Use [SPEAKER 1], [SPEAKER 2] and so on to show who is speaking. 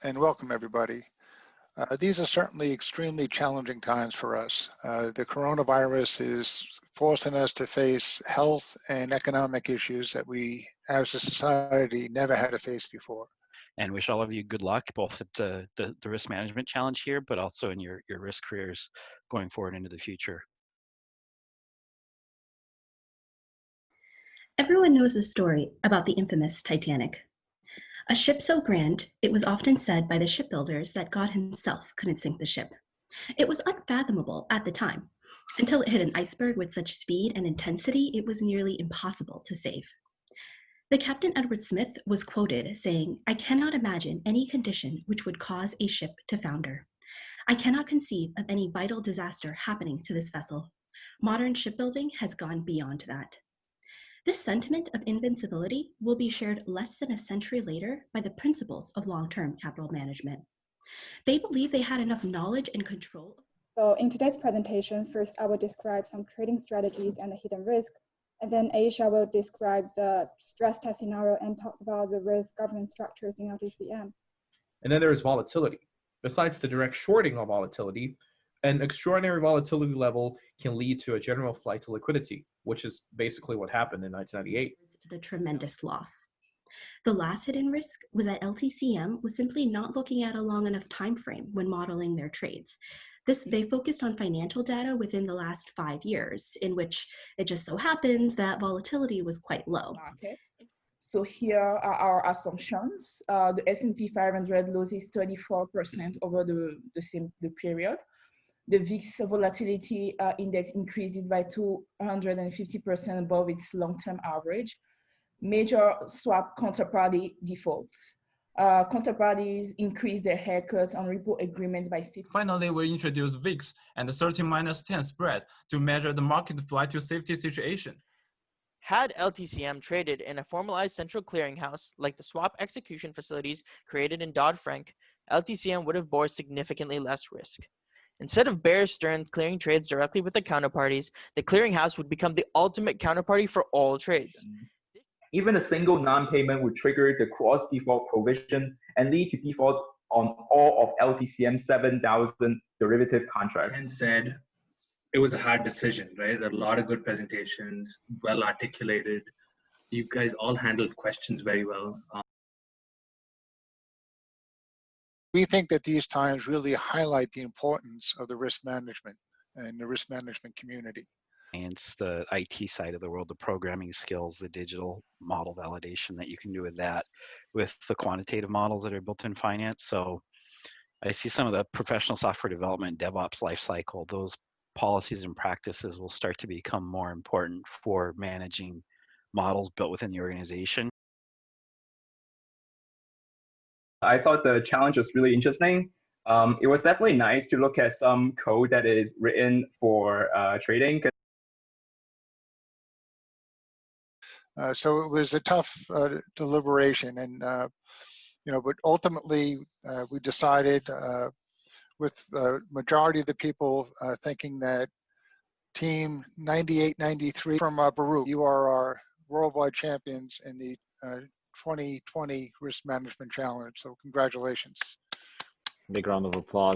[SPEAKER 1] and welcome everybody. These are certainly extremely challenging times for us. The coronavirus is forcing us to face health and economic issues that we as a society never had to face before.
[SPEAKER 2] And wish all of you good luck, both at the risk management challenge here, but also in your risk careers going forward into the future.
[SPEAKER 3] Everyone knows the story about the infamous Titanic. A ship so grand, it was often said by the shipbuilders that God himself couldn't sink the ship. It was unfathomable at the time. Until it hit an iceberg with such speed and intensity, it was nearly impossible to save. The Captain Edward Smith was quoted saying, "I cannot imagine any condition which would cause a ship to founder. I cannot conceive of any vital disaster happening to this vessel. Modern shipbuilding has gone beyond that." This sentiment of invincibility will be shared less than a century later by the principles of long-term capital management. They believe they had enough knowledge and control.
[SPEAKER 4] So in today's presentation, first I will describe some trading strategies and the hidden risk, and then Aisha will describe the stress test scenario and talk about the risk governance structures in LTCM.
[SPEAKER 5] And then there is volatility. Besides the direct shorting of volatility, an extraordinary volatility level can lead to a general flight to liquidity, which is basically what happened in 1998.
[SPEAKER 3] The tremendous loss. The last hidden risk was that LTCM was simply not looking at a long enough time frame when modeling their trades. They focused on financial data within the last 5 years, in which it just so happened that volatility was quite low.
[SPEAKER 6] Market. So here are our assumptions. The S&P 500 loses 34% over the period. The VIX volatility index increases by 250% above its long-term average. Major swap counterparty defaults. Counterparties increase their haircuts on repo agreements by 50%.
[SPEAKER 7] Finally, we introduced VIX and the 30-10 spread to measure the market flight to safety situation.
[SPEAKER 8] Had LTCM traded in a formalized central clearinghouse like the swap execution facilities created in Dodd-Frank, LTCM would have bore significantly less risk. Instead of Bear Stearns clearing trades directly with the counterparties, the clearinghouse would become the ultimate counterparty for all trades.
[SPEAKER 9] Even a single non-payment would trigger the cross-default provision and lead to default on all of LTCM's 7,000 derivative contracts.
[SPEAKER 10] And said it was a hard decision, right? A lot of good presentations, well articulated. You guys all handled questions very well.
[SPEAKER 1] We think that these times really highlight the importance of the risk management and the risk management community.
[SPEAKER 2] And it's the IT side of the world, the programming skills, the digital model validation that you can do with that, with the quantitative models that are built in finance. So I see some of the professional software development, DevOps lifecycle, those policies and practices will start to become more important for managing models built within the organization.
[SPEAKER 9] I thought the challenge was really interesting. It was definitely nice to look at some code that is written for trading.
[SPEAKER 1] So it was a tough deliberation, and but ultimately we decided, with the majority of the people thinking that Team 9893 from Baruch, you are our worldwide champions in the 2020 Risk Management Challenge. So congratulations.
[SPEAKER 11] Big round of applause.